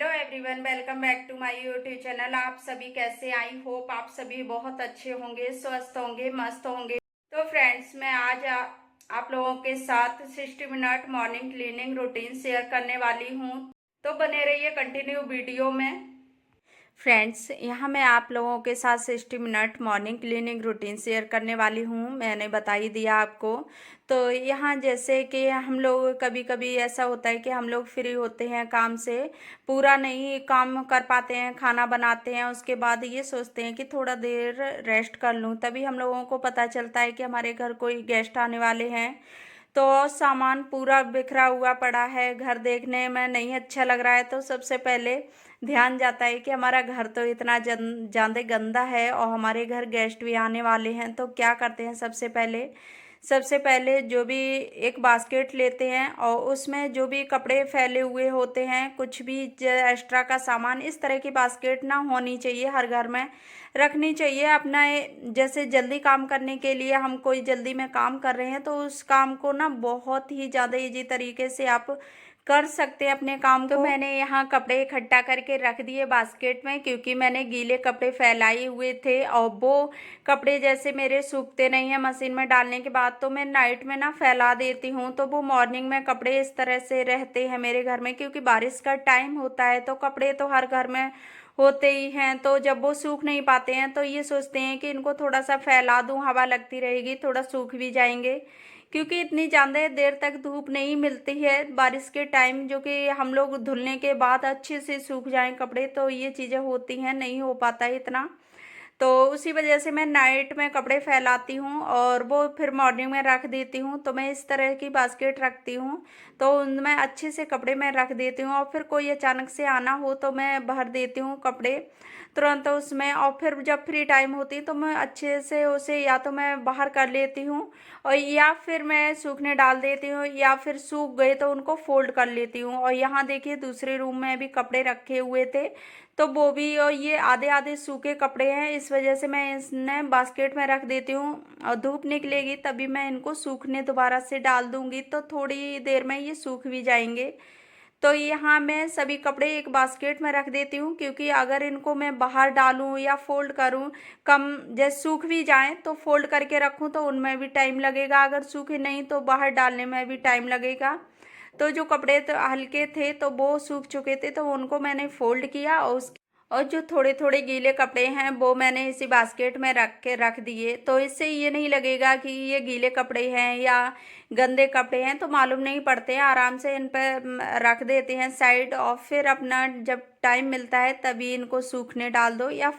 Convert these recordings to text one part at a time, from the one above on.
Hello everyone, welcome back to my YouTube channel. आप सभी कैसे? आई होप आप सभी बहुत अच्छे होंगे, स्वस्थ होंगे, मस्त होंगे। तो फ्रेंड्स, मैं आज आप लोगों के साथ 60 minute morning cleaning routine share करने वाली हूँ। तो बने रहिए कंटिन्यू वीडियो में। फ्रेंड्स, यहाँ मैं आप लोगों के साथ 60 minute morning cleaning routine share करने वाली हूँ। मैंने बता ही दिया आपको। तो यहाँ जैसे कि हम लोग कभी कभी ऐसा होता है कि हम लोग फ्री होते हैं काम से, पूरा नहीं काम कर पाते हैं, खाना बनाते हैं, उसके बाद ये सोचते हैं कि थोड़ा देर रेस्ट कर लूँ। तभी हम लोगों को पता चलता है कि हमारे घर कोई गेस्ट आने वाले हैं। तो सामान पूरा बिखरा हुआ पड़ा है, घर देखने में नहीं अच्छा लग रहा है। तो सबसे पहले ध्यान जाता है कि हमारा घर तो इतना ज़्यादा गंदा है और हमारे घर गेस्ट भी आने वाले हैं। तो क्या करते हैं, सबसे पहले जो भी एक बास्केट लेते हैं और उसमें जो भी कपड़े फैले हुए होते हैं, कुछ भी एक्स्ट्रा का सामान, इस तरह की बास्केट ना होनी चाहिए, हर घर में रखनी चाहिए। अपना जैसे जल्दी काम करने के लिए, हम कोई जल्दी में काम कर रहे हैं तो उस काम को ना बहुत ही ज़्यादा इजी तरीके से आप कर सकते हैं अपने काम को। तो मैंने यहाँ कपड़े इकट्ठा करके रख दिए बास्केट में, क्योंकि मैंने गीले कपड़े फैलाए हुए थे और वो कपड़े जैसे मेरे सूखते नहीं है मशीन में डालने के बाद, तो मैं नाइट में ना फैला देती हूँ। तो वो मॉर्निंग में कपड़े इस तरह से रहते हैं मेरे घर में, क्योंकि बारिश का टाइम होता है तो कपड़े तो हर घर में होते ही हैं। तो जब वो सूख नहीं पाते हैं तो ये सोचते हैं कि इनको थोड़ा सा फैला दूं, हवा लगती रहेगी, थोड़ा सूख भी जाएंगे। क्योंकि इतनी ज़्यादा देर तक धूप नहीं मिलती है बारिश के टाइम, जो कि हम लोग धुलने के बाद अच्छे से सूख जाएं कपड़े, तो ये चीज़ें होती हैं, नहीं हो पाता है इतना। तो उसी वजह से मैं नाइट में कपड़े फैलाती हूँ और वो फिर मॉर्निंग में रख देती हूँ। तो मैं इस तरह की बास्केट रखती हूँ, तो उनमें अच्छे से कपड़े मैं रख देती हूँ। और फिर कोई अचानक से आना हो तो मैं भर देती हूँ कपड़े तुरंत उसमें। और फिर जब फ्री टाइम होती है तो मैं अच्छे से उसे या तो मैं बाहर कर लेती हूँ और या फिर मैं सूखने डाल देती हूँ, या फिर सूख गए तो उनको फोल्ड कर लेती हूँ। और यहाँ देखिए दूसरे रूम में भी कपड़े रखे हुए थे, तो वो भी, और ये आधे आधे सूखे कपड़े हैं, इस वजह से मैं इसने बास्केट में रख देती हूँ। और धूप निकलेगी तभी मैं इनको सूखने दोबारा से डाल दूंगी, तो थोड़ी देर में ये सूख भी जाएंगे। तो यहाँ मैं सभी कपड़े एक बास्केट में रख देती हूँ, क्योंकि अगर इनको मैं बाहर डालूँ या फोल्ड करूँ, कम जैसे सूख भी जाएं तो फोल्ड करके रखूँ तो उनमें भी टाइम लगेगा, अगर सूखे नहीं तो बाहर डालने में भी टाइम लगेगा। तो जो कपड़े तो हल्के थे तो वो सूख चुके थे, तो उनको मैंने फोल्ड किया और जो थोड़े थोड़े गीले कपड़े हैं वो मैंने इसी बास्केट में रख के रख दिए। तो इससे ये नहीं लगेगा कि ये गीले कपड़े हैं या गंदे कपड़े हैं, तो मालूम नहीं पड़ते हैं। आराम से इन पर रख देते हैं साइड, और फिर अपना जब टाइम मिलता है तभी इनको सूखने डाल दो, या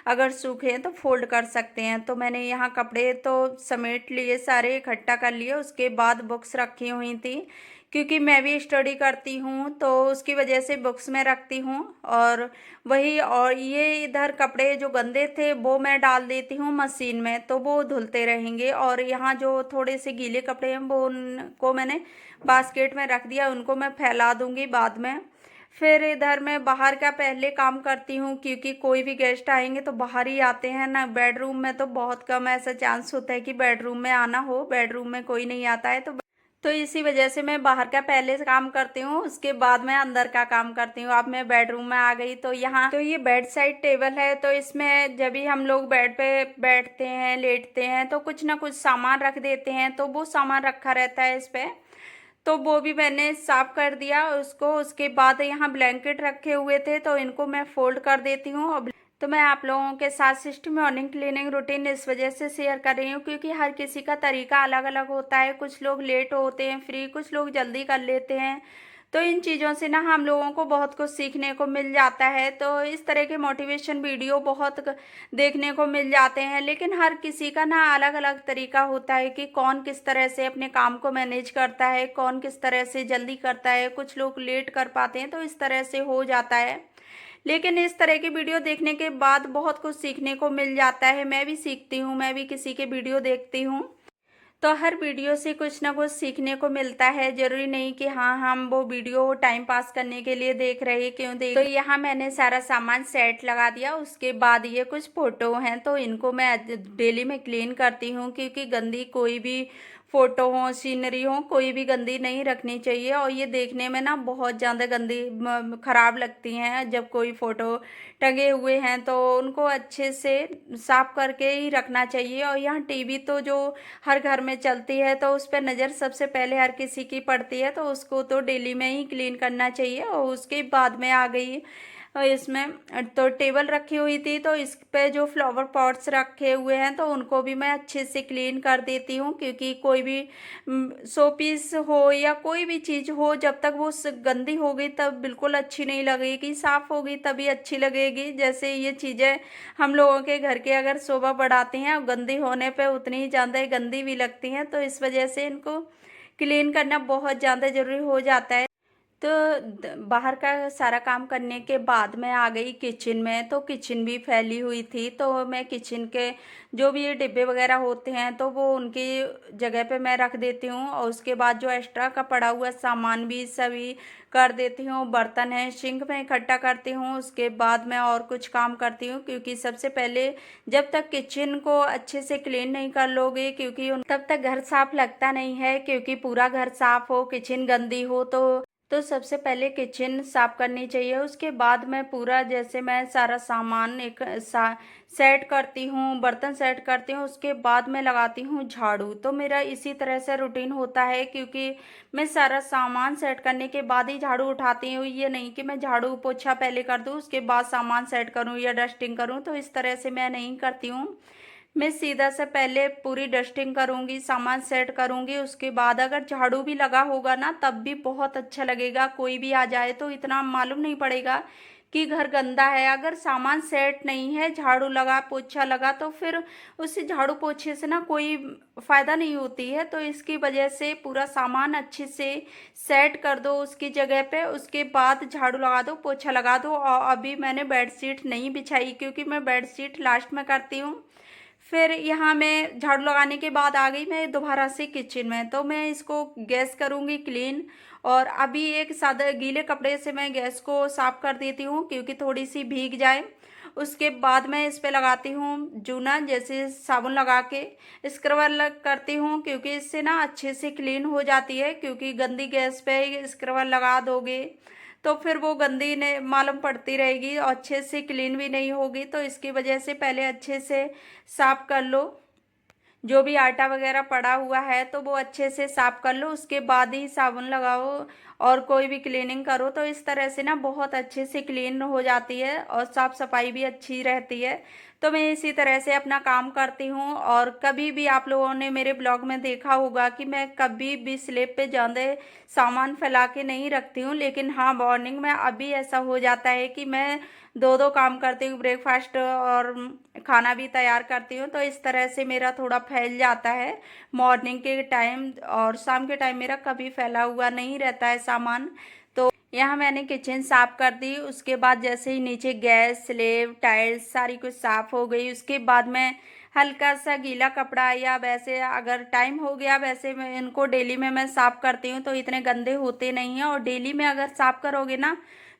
अगर सूखे हैं तो फोल्ड कर सकते हैं। तो मैंने यहाँ कपड़े तो समेट लिए, सारे इकट्ठा कर लिए। उसके बाद बुक्स रखी हुई थी, क्योंकि मैं भी स्टडी करती हूँ तो उसकी वजह से बुक्स में रखती हूँ। और वही, और ये इधर कपड़े जो गंदे थे वो मैं डाल देती हूँ मशीन में, तो वो धुलते रहेंगे। और यहाँ जो थोड़े से गीले कपड़े हैं वो उनको मैंने बास्केट में रख दिया, उनको मैं फैला दूंगी बाद में। फिर इधर मैं बाहर का पहले काम करती हूँ, क्योंकि कोई भी गेस्ट आएंगे तो बाहर ही आते हैं ना, बेडरूम में तो बहुत कम ऐसा चांस होता है कि बेडरूम में आना हो, बेडरूम में कोई नहीं आता है। तो इसी वजह से मैं बाहर का पहले से काम करती हूँ, उसके बाद मैं अंदर का काम करती हूँ। अब मैं बेडरूम में आ गई, तो यहाँ तो ये बेड साइड टेबल है, तो इसमें जब भी हम लोग बेड पे बैठते हैं, लेटते हैं, तो कुछ ना कुछ सामान रख देते हैं, तो वो सामान रखा रहता है इस पे। तो वो भी मैंने साफ कर दिया उसको। उसके बाद यहाँ ब्लैंकेट रखे हुए थे तो इनको मैं फोल्ड कर देती हूँ। और तो मैं आप लोगों के साथ 60 मॉर्निंग क्लीनिंग रूटीन इस वजह से शेयर कर रही हूँ, क्योंकि हर किसी का तरीका अलग अलग होता है। कुछ लोग लेट होते हैं फ्री, कुछ लोग जल्दी कर लेते हैं। तो इन चीज़ों से ना हम लोगों को बहुत कुछ सीखने को मिल जाता है। तो इस तरह के मोटिवेशन वीडियो बहुत देखने को मिल जाते हैं, लेकिन हर किसी का ना अलग अलग तरीका होता है कि कौन किस तरह से अपने काम को मैनेज करता है, कौन किस तरह से जल्दी करता है, कुछ लोग लेट कर पाते हैं, तो इस तरह से हो जाता है। लेकिन इस तरह की वीडियो देखने के बाद बहुत कुछ सीखने को मिल जाता है। मैं भी सीखती हूँ, मैं भी किसी के वीडियो देखती हूँ, तो हर वीडियो से कुछ ना कुछ सीखने को मिलता है। जरूरी नहीं कि हाँ हम वो वीडियो टाइम पास करने के लिए देख रहे क्यों देख। तो यहाँ मैंने सारा सामान सेट लगा दिया। उसके बाद ये कुछ फोटो हैं तो इनको मैं डेली में क्लीन करती हूँ, क्योंकि गंदी कोई भी फोटो हो, सीनरी हो, कोई भी गंदी नहीं रखनी चाहिए। और ये देखने में ना बहुत ज़्यादा गंदी खराब लगती हैं। जब कोई फोटो टंगे हुए हैं तो उनको अच्छे से साफ करके ही रखना चाहिए। और यहाँ टीवी तो जो हर घर में चलती है तो उस पर नज़र सबसे पहले हर किसी की पड़ती है, तो उसको तो डेली में ही क्लीन करना चाहिए। और उसके बाद में आ गई इसमें तो टेबल रखी हुई थी, तो इस पे जो फ्लावर पॉट्स रखे हुए हैं तो उनको भी मैं अच्छे से क्लीन कर देती हूँ। क्योंकि कोई भी शो पीस हो या कोई भी चीज़ हो, जब तक वो गंदी होगी तब बिल्कुल अच्छी नहीं लगेगी, साफ़ होगी तभी अच्छी लगेगी। जैसे ये चीज़ें हम लोगों के घर के अगर शोभा बढ़ाती हैं और गंदी होने पे उतनी ही ज़्यादा गंदी भी लगती हैं, तो इस वजह से इनको क्लीन करना बहुत ज़्यादा ज़रूरी हो जाता है। तो बाहर का सारा काम करने के बाद मैं आ गई किचन में, तो किचन भी फैली हुई थी। तो मैं किचन के जो भी ये डिब्बे वगैरह होते हैं तो वो उनकी जगह पे मैं रख देती हूँ। और उसके बाद जो एक्स्ट्रा का पड़ा हुआ सामान भी सभी कर देती हूँ। बर्तन है सिंक में इकट्ठा करती हूँ, उसके बाद मैं और कुछ काम करती हूँ। क्योंकि सबसे पहले जब तक किचन को अच्छे से क्लीन नहीं कर लोगे, क्योंकि तब तक घर साफ लगता नहीं है। क्योंकि पूरा घर साफ हो, किचन गंदी हो तो सबसे पहले किचन साफ करनी चाहिए। उसके बाद मैं पूरा जैसे मैं सारा सामान सेट करती हूँ, बर्तन सेट करती हूँ, उसके बाद मैं लगाती हूँ झाड़ू। तो मेरा इसी तरह से रूटीन होता है। क्योंकि मैं सारा सामान सेट करने के बाद ही झाड़ू उठाती हूँ। ये नहीं कि मैं झाड़ू पोछा पहले कर दूँ उसके बाद सामान सेट करूँ या डस्टिंग करूँ, तो इस तरह से मैं नहीं करती हूँ। मैं सीधा से पहले पूरी डस्टिंग करूंगी, सामान सेट करूंगी, उसके बाद अगर झाड़ू भी लगा होगा ना तब भी बहुत अच्छा लगेगा। कोई भी आ जाए तो इतना मालूम नहीं पड़ेगा कि घर गंदा है। अगर सामान सेट नहीं है, झाड़ू लगा पोछा लगा, तो फिर उस झाड़ू पोछे से ना कोई फायदा नहीं होती है। तो इसकी वजह से पूरा सामान अच्छे से सेट कर दो उसकी जगह पे, उसके बाद झाड़ू लगा दो, पोछा लगा दो। और अभी मैंने बेडशीट नहीं बिछाई क्योंकि मैं बेडशीट लास्ट में करती हूँ। फिर यहाँ मैं झाड़ू लगाने के बाद आ गई मैं दोबारा से किचन में, तो मैं इसको गैस करूँगी क्लीन। और अभी एक सादा गीले कपड़े से मैं गैस को साफ कर देती हूँ क्योंकि थोड़ी सी भीग जाए। उसके बाद मैं इस पे लगाती हूँ जूना, जैसे साबुन लगा के स्क्रबर करती हूँ। क्योंकि इससे ना अच्छे से क्लीन हो जाती है। क्योंकि गंदी गैस पे स्क्रबर लगा दोगे तो फिर वो गंदी ने मालूम पड़ती रहेगी और अच्छे से क्लीन भी नहीं होगी। तो इसकी वजह से पहले अच्छे से साफ कर लो। जो भी आटा वगैरह पड़ा हुआ है तो वो अच्छे से साफ कर लो, उसके बाद ही साबुन लगाओ और कोई भी क्लीनिंग करो। तो इस तरह से ना बहुत अच्छे से क्लीन हो जाती है और साफ सफाई भी अच्छी रहती है। तो मैं इसी तरह से अपना काम करती हूँ। और कभी भी आप लोगों ने मेरे ब्लॉग में देखा होगा कि मैं कभी भी स्लेब पे ज़्यादा सामान फैला के नहीं रखती हूँ। लेकिन हाँ, मॉर्निंग में अभी ऐसा हो जाता है कि मैं दो दो काम करती हूँ, ब्रेकफास्ट और खाना भी तैयार करती हूँ। तो इस तरह से मेरा थोड़ा फैल जाता है मॉर्निंग के टाइम, और शाम के टाइम मेरा कभी फैला हुआ नहीं रहता है सामान। तो यहाँ मैंने किचन साफ कर दी। उसके बाद जैसे ही नीचे गैस स्लेब टाइल्स सारी कुछ साफ हो गई, उसके बाद मैं हल्का सा गीला कपड़ा या वैसे अगर टाइम हो गया, वैसे मैं इनको डेली में मैं साफ करती हूँ तो इतने गंदे होते नहीं हैं। और डेली में अगर साफ करोगे ना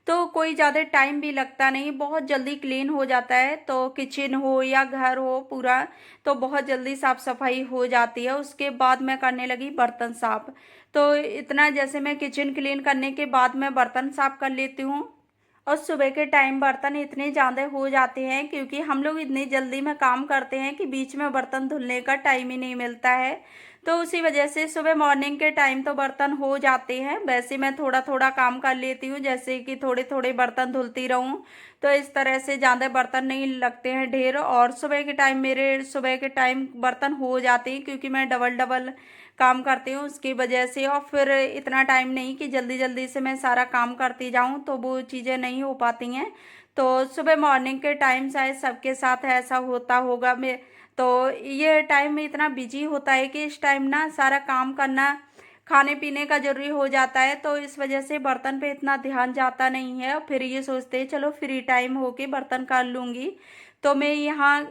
तो कोई ज़्यादा टाइम भी लगता नहीं, बहुत जल्दी क्लीन हो जाता है। तो किचन हो या घर हो पूरा, तो बहुत जल्दी साफ सफाई हो जाती है। उसके बाद मैं करने लगी बर्तन साफ। तो इतना जैसे मैं किचन क्लीन करने के बाद मैं बर्तन साफ कर लेती हूँ। और सुबह के टाइम बर्तन इतने ज़्यादा हो जाते हैं क्योंकि हम लोग इतनी जल्दी में काम करते हैं कि बीच में बर्तन धुलने का टाइम ही नहीं मिलता है। तो उसी वजह से सुबह मॉर्निंग के टाइम तो बर्तन हो जाते हैं। वैसे मैं थोड़ा थोड़ा काम कर लेती हूँ, जैसे कि थोड़े थोड़े बर्तन धुलती रहूँ, तो इस तरह से ज़्यादा बर्तन नहीं लगते हैं ढेर। और सुबह के टाइम मेरे सुबह के टाइम बर्तन हो जाते हैं क्योंकि मैं डबल डबल काम करती हूँ उसकी वजह से। और फिर इतना टाइम नहीं कि जल्दी जल्दी से मैं सारा काम करती जाऊँ, तो वो चीज़ें नहीं हो पाती हैं। तो सुबह मॉर्निंग के टाइम शायद सबके साथ ऐसा होता होगा। मैं तो ये टाइम में इतना बिजी होता है कि इस टाइम ना सारा काम करना खाने पीने का जरूरी हो जाता है। तो इस वजह से बर्तन पे इतना ध्यान जाता नहीं है। फिर ये सोचते हैं चलो फ्री टाइम हो के बर्तन कर लूँगी। तो मैं यहाँ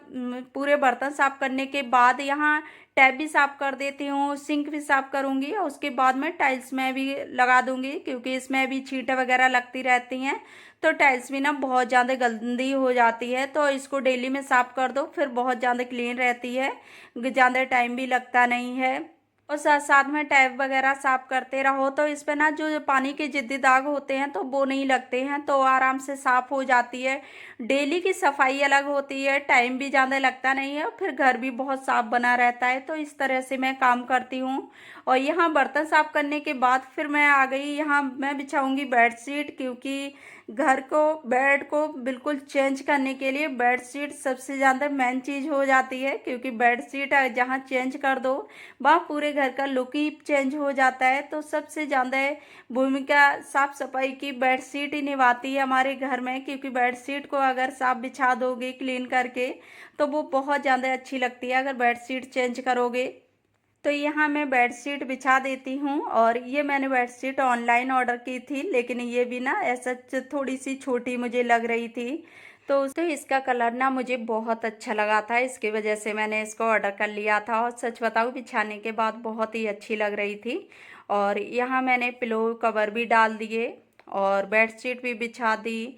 पूरे बर्तन साफ करने के बाद यहाँ टैप भी साफ कर देती हूँ, सिंक भी साफ करूँगी और उसके बाद में टाइल्स में भी लगा दूँगी क्योंकि इसमें भी छींटे वगैरह लगती रहती हैं। तो टाइल्स भी ना बहुत ज़्यादा गंदी हो जाती है, तो इसको डेली में साफ कर दो, फिर बहुत ज़्यादा क्लीन रहती है, ज़्यादा टाइम भी लगता नहीं है। और साथ साथ में टैप वगैरह साफ करते रहो तो इस पे ना जो पानी के जिद्दी दाग होते हैं तो वो नहीं लगते हैं, तो आराम से साफ हो जाती है। डेली की सफाई अलग होती है, टाइम भी ज़्यादा लगता नहीं है, फिर घर भी बहुत साफ बना रहता है। तो इस तरह से मैं काम करती हूँ। और यहाँ बर्तन साफ करने के बाद फिर मैं आ गई, यहाँ मैं बिछाऊंगी बेडशीट, क्योंकि घर को बेड को बिल्कुल चेंज करने के लिए बेडशीट सबसे ज़्यादा मेन चीज़ हो जाती है, क्योंकि बेडशीट जहाँ चेंज कर दो वहाँ पूरे घर का लुक ही चेंज हो जाता है। तो सबसे ज़्यादा भूमिका साफ सफाई की बेडशीट ही निभाती है हमारे घर में, क्योंकि बेडशीट को अगर साफ बिछा दोगे क्लीन करके तो वो बहुत ज़्यादा अच्छी लगती है अगर बेडशीट चेंज करोगे। तो यहाँ मैं बेडशीट बिछा देती हूँ। और ये मैंने बेडशीट ऑनलाइन ऑर्डर की थी, लेकिन ये भी ना ऐसा थोड़ी सी छोटी मुझे लग रही थी। तो इसका कलर ना मुझे बहुत अच्छा लगा था, इसकी वजह से मैंने इसको ऑर्डर कर लिया था। और सच बताऊँ, बिछाने के बाद बहुत ही अच्छी लग रही थी। और यहाँ मैंने पिलो कवर भी डाल दिए और बेडशीट भी बिछा दी।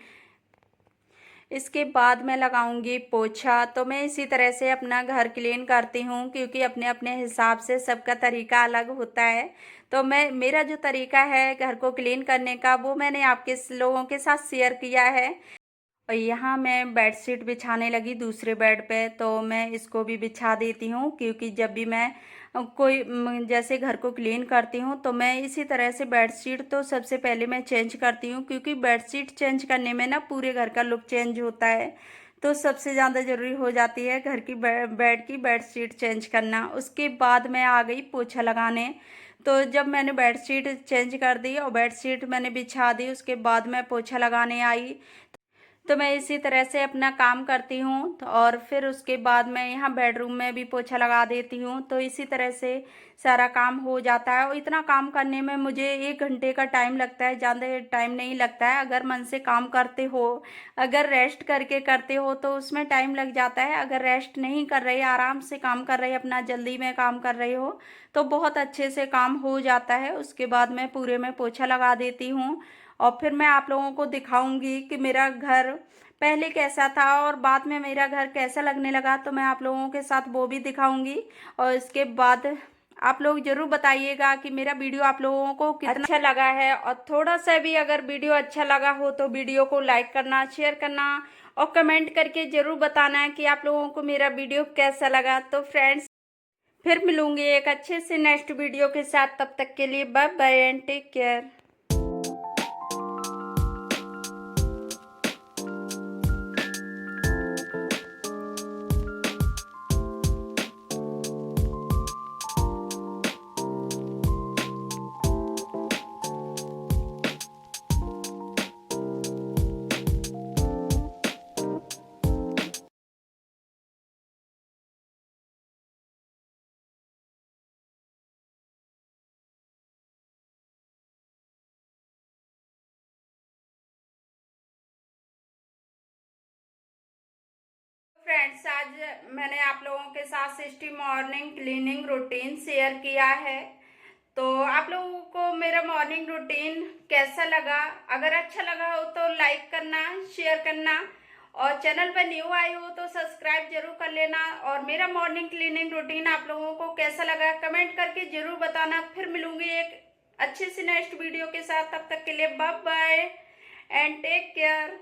इसके बाद मैं लगाऊंगी पोछा। तो मैं इसी तरह से अपना घर क्लीन करती हूँ, क्योंकि अपने अपने हिसाब से सबका तरीका अलग होता है। तो मेरा जो तरीका है घर को क्लीन करने का वो मैंने आपके लोगों के साथ शेयर किया है। और यहाँ मैं बेडशीट बिछाने लगी दूसरे बेड पे, तो मैं इसको भी बिछा देती हूँ, क्योंकि जब भी मैं कोई जैसे घर को क्लीन करती हूँ तो मैं इसी तरह से बेडशीट तो सबसे पहले मैं चेंज करती हूँ, क्योंकि बेडशीट चेंज करने में ना पूरे घर का लुक चेंज होता है। तो सबसे ज़्यादा ज़रूरी हो जाती है घर की बेड की बेडशीट चेंज करना। उसके बाद मैं आ गई पोछा लगाने। तो जब मैंने बेडशीट चेंज कर दी और बेडशीट मैंने बिछा दी, उसके बाद मैं पोछा लगाने आई। तो मैं इसी तरह से अपना काम करती हूँ। और फिर उसके बाद मैं यहाँ बेडरूम में भी पोछा लगा देती हूँ। तो इसी तरह से सारा काम हो जाता है। और इतना काम करने में मुझे 1 घंटे का टाइम लगता है, ज़्यादा टाइम नहीं लगता है। अगर मन से काम करते हो, अगर रेस्ट करके करते हो तो उसमें टाइम लग जाता है। अगर रेस्ट नहीं कर रहे, आराम से काम कर रहे, अपना जल्दी में काम कर रहे हो तो बहुत अच्छे से काम हो जाता है। उसके बाद मैं पूरे में पोछा लगा देती हूँ। और फिर मैं आप लोगों को दिखाऊंगी कि मेरा घर पहले कैसा था और बाद में मेरा घर कैसा लगने लगा, तो मैं आप लोगों के साथ वो भी दिखाऊंगी। और इसके बाद आप लोग जरूर बताइएगा कि मेरा वीडियो आप लोगों को कितना अच्छा लगा है। और थोड़ा सा भी अगर वीडियो अच्छा लगा हो तो वीडियो को लाइक करना, शेयर करना और कमेंट करके जरूर बताना कि आप लोगों को मेरा वीडियो कैसा लगा। तो फ्रेंड्स, फिर मिलूंगी एक अच्छे से नेक्स्ट वीडियो के साथ। तब तक के लिए bye bye and take care. Friends, आज मैंने आप लोगों के साथ 60 मॉर्निंग क्लीनिंग रूटीन शेयर किया है। तो आप लोगों को मेरा मॉर्निंग रूटीन कैसा लगा? अगर अच्छा लगा हो तो लाइक करना, शेयर करना और चैनल पर न्यू आए हो तो सब्सक्राइब जरूर कर लेना। और मेरा मॉर्निंग क्लीनिंग रूटीन आप लोगों को कैसा लगा कमेंट करके जरूर बताना। फिर मिलूंगी एक अच्छे से नेक्स्ट वीडियो के साथ। तब तक के लिए bye bye and take care.